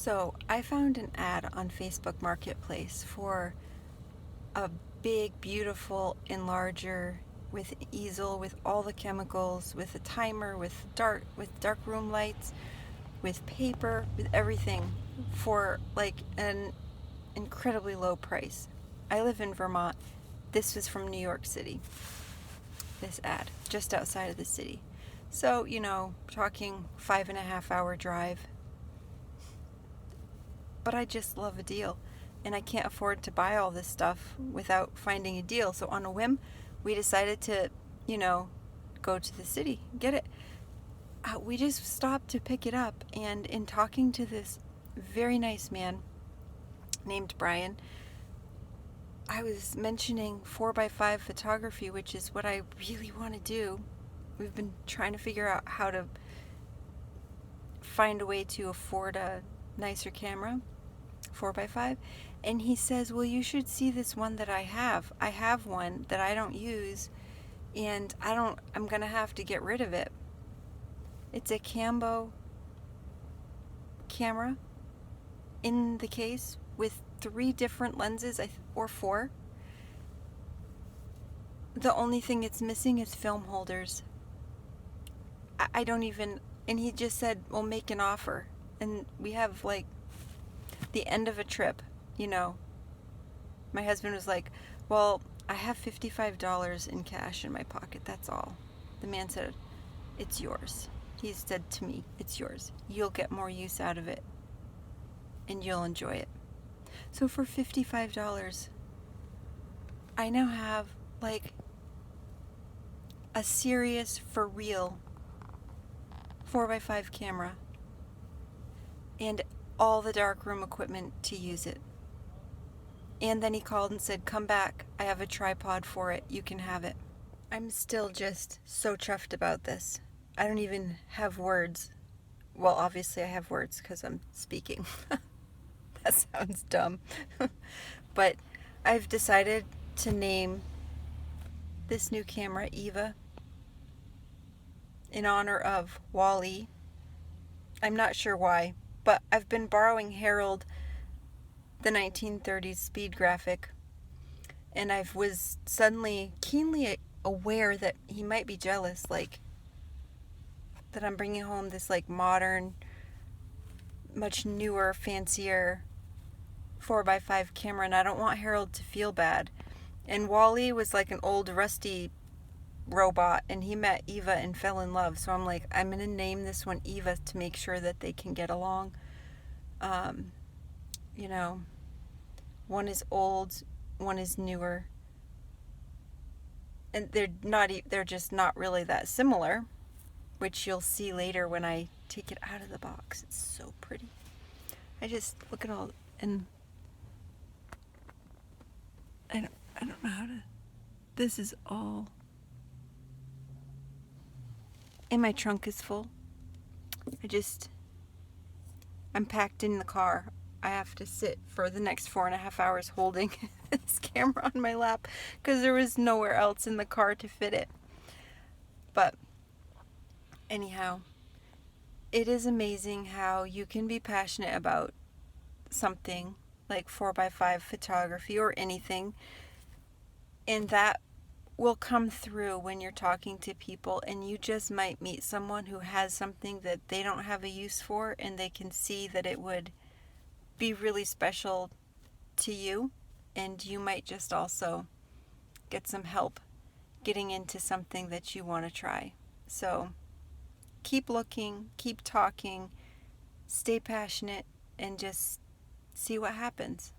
So I found an ad on Facebook Marketplace for a big, beautiful enlarger with easel, with all the chemicals, with a timer, with dark room lights, with paper, with everything for like an incredibly low price. I live in Vermont. This was from New York City. This ad just outside of the city. So, talking 5.5 hour drive, but I just love a deal. And I can't afford to buy all this stuff without finding a deal. So on a whim, we decided to, you know, go to the city, get it. We just stopped to pick it up. And in talking to this very nice man named Brian, I was mentioning 4x5 photography, which is what I really want to do. We've been trying to figure out how to find a way to afford a nicer camera, 4x5. And he says, well, you should see this one that I have. I have one that I don't use, and I'm going to have to get rid of it. It's a Cambo camera in the case with 3 different lenses, or 4. The only thing it's missing is film holders. I don't even, and he just said, well, make an offer. And we have like the end of a trip, you know. My husband was like, well, I have $55 in cash in my pocket, that's all. The man said, it's yours. He said to me, it's yours. You'll get more use out of it, and you'll enjoy it. So for $55, I now have like a serious, for real 4x5 camera and all the darkroom equipment to use it. And then he called and said, come back, I have a tripod for it, you can have it. I'm still just so chuffed about this. I don't even have words. Well, obviously I have words because I'm speaking. That sounds dumb. But I've decided to name this new camera Eva in honor of Wall-E. I'm not sure why, but I've been borrowing Harold, the 1930s speed graphic, and I was suddenly keenly aware that he might be jealous, like that I'm bringing home this like modern, much newer, fancier 4x5 camera, and I don't want Harold to feel bad. And Wall-E was like an old rusty robot, and he met Eva and fell in love. So I'm like, I'm gonna name this one Eva to make sure that they can get along. You know, one is old, one is newer, and they're just not really that similar, which you'll see later when I take it out of the box. It's so pretty. I just look at all, and I don't know how to. This is all. And my trunk is full. I'm packed in the car. I have to sit for the next 4.5 hours holding this camera on my lap because there was nowhere else in the car to fit it. But anyhow, it is amazing how you can be passionate about something like 4x5 photography or anything, and that will come through when you're talking to people, and you just might meet someone who has something that they don't have a use for, and they can see that it would be really special to you, and you might just also get some help getting into something that you want to try. So keep looking, keep talking, stay passionate, and just see what happens.